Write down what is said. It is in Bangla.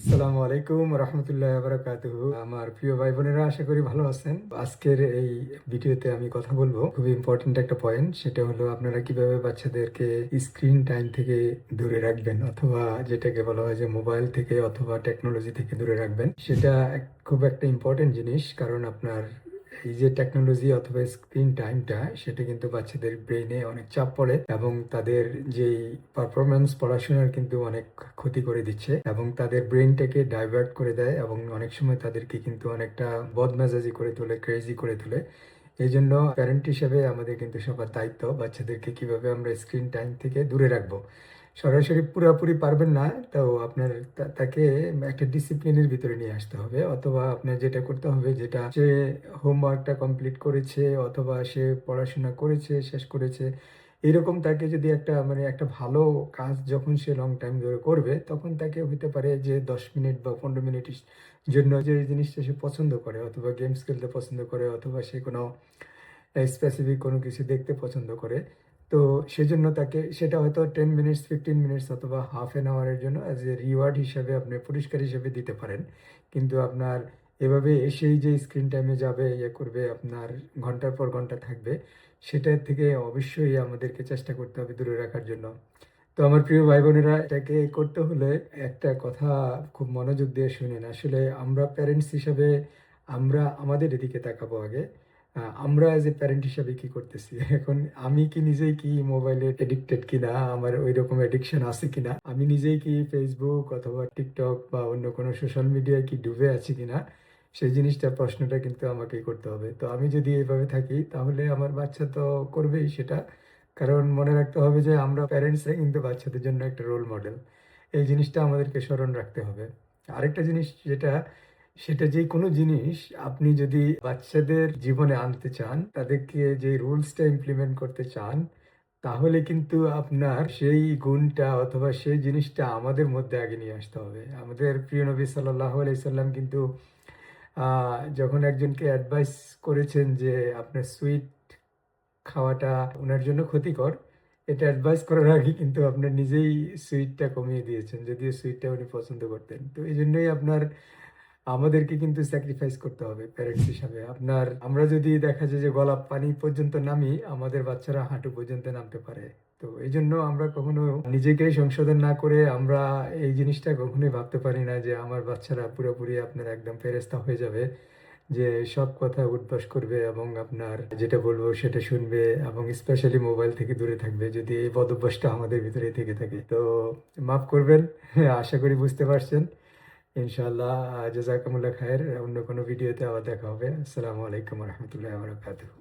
আসসালামু আলাইকুম রহমতুল্লাহ বারাকাতুহু। আমার প্রিয় ভাই বোনেরা, আশা করি ভালো আছেন। আজকের এই ভিডিওতে আমি কথা বলবো খুবই ইম্পর্টেন্ট একটা পয়েন্ট, সেটা হলো আপনারা কিভাবে বাচ্চাদেরকে স্ক্রিন টাইম থেকে দূরে রাখবেন, অথবা যেটাকে বলা হয় যে মোবাইল থেকে অথবা টেকনোলজি থেকে দূরে রাখবেন। সেটা খুব একটা ইম্পর্টেন্ট জিনিস, কারণ আপনার এই যে টেকনোলজি অথবা স্ক্রিন টাইমটা, সেটা কিন্তু বাচ্চাদের ব্রেইনে অনেক চাপ পড়ে এবং তাদের যেই পারফরমেন্স পড়াশোনার কিন্তু অনেক ক্ষতি করে দিচ্ছে এবং তাদের ব্রেইনটাকে ডাইভার্ট করে দেয় এবং অনেক সময় তাদেরকে কিন্তু অনেকটা বদমেজাজি করে তোলে, ক্রেজি করে তোলে। এই জন্য প্যারেন্ট হিসেবে আমাদের কিন্তু সবার দায়িত্ব বাচ্চাদেরকে কিভাবে আমরা স্ক্রিন টাইম থেকে দূরে রাখবো। সরাসরি পুরোপুরি পারবেন না, তো আপনার তাকে একটা ডিসিপ্লিনের ভিতরে নিয়ে আসতে হবে, অথবা আপনার যেটা করতে হবে, যেটা সে হোমওয়ার্কটা কমপ্লিট করেছে অথবা সে পড়াশোনা করেছে, শেষ করেছে, এরকম তাকে যদি একটা একটা ভালো কাজ যখন সে লং টাইম ধরে করবে, তখন তাকে হইতে পারে যে 10 মিনিট বা 15 মিনিট জন্য যে জিনিসটা সে পছন্দ করে, অথবা গেমস খেলতে পছন্দ করে, অথবা সে কোনো স্পেসিফিক কোনো কিছু দেখতে পছন্দ করে, তো সেজন্য তাকে সেটা হয়তো 10 মিনিটস, 15 মিনিটস অথবা হাফ অ্যান আওয়ারের জন্য অ্যাজ এ রিওয়ার্ড হিসাবে আপনি পুরস্কার হিসেবে দিতে পারেন। কিন্তু আপনার এভাবে এসেই যে স্ক্রিন টাইমে যাবে, ইয়ে করবে, আপনার ঘন্টার পর ঘন্টা থাকবে, সেটার থেকে অবশ্যই আমাদেরকে চেষ্টা করতে হবে দূরে রাখার জন্য। তো আমার প্রিয় ভাই বোনেরা, এটাকে করতে হলে একটা কথা খুব মনোযোগ দিয়ে শুনেন। আসলে আমরা প্যারেন্টস হিসাবে আমরা আমাদের এদিকে তাকাবো আগে। আমরা এজ এ প্যারেন্ট হিসাবে কি করতেছি এখন। আমি কি নিজেই কি মোবাইলে এডিক্টেড কিনা, আমার ওই রকম এডিকশন আছে কিনা, আমি নিজেই কি ফেসবুক অথবা টিকটক বা অন্য কোনো সোশ্যাল মিডিয়ায় কি ডুবে আছি কিনা, সেই জিনিসটা প্রশ্নটা কিন্তু আমাকেই করতে হবে। তো আমি যদি এইভাবে থাকি, তাহলে আমার বাচ্চা তো করবেই সেটা। কারণ মনে রাখতে হবে যে আমরা প্যারেন্টসরা কিন্তু বাচ্চাদের জন্য একটা রোল মডেল। এই জিনিসটা আমাদেরকে স্মরণ রাখতে হবে। আরেকটা জিনিস যেটা, সেটা যে কোনো জিনিস আপনি যদি বাচ্চাদের জীবনে আনতে চান, তাদেরকে যে রুলসটা ইমপ্লিমেন্ট করতে চান, তাহলে কিন্তু আপনার সেই গুণটা অথবা সেই জিনিসটা আমাদের মধ্যে আগে নিয়ে আসতে হবে। আমাদের প্রিয় নবী সাল্লাল্লাহু আলাইহি সাল্লাম কিন্তু যখন একজনকে অ্যাডভাইস করেছেন যে আপনার সুইট খাওয়াটা উনার জন্য ক্ষতিকর, এটা অ্যাডভাইস করার আগে কিন্তু আপনার নিজেই সুইটটা কমিয়ে দিয়েছেন, যদিও সুইটটা উনি পছন্দ করতেন। তো এই জন্যই আপনার আমাদেরকে কিন্তু স্যাক্রিফাইস করতে হবে প্যারেন্টস হিসাবে। আপনার আমরা যদি দেখা যায় যে গলা পানি পর্যন্ত নামি, আমাদের বাচ্চারা হাঁটু পর্যন্ত নামতে পারে। তো এই জন্য আমরা কখনো নিজেকেই সংশোধন না করে আমরা এই জিনিসটা কখনোই ভাবতে পারি না যে আমার বাচ্চারা পুরোপুরি আপনার একদম ফেরেশতা হয়ে যাবে, যে সব কথা উঠবস করবে এবং আপনার যেটা বলবো সেটা শুনবে এবং স্পেশালি মোবাইল থেকে দূরে থাকবে, যদি এই বদভ্যাসটা আমাদের ভিতরে থেকে থাকে। তো মাফ করবেন। আশা করি বুঝতে পারছেন। ইনশাআল্লাহ। জাযাকুমুল্লাহ খায়ের। অন্য কোনো ভিডিওতে আবার দেখা হবে। আসসালামু আলাইকুম রহমতুল্লাহ বারাকাতুহু।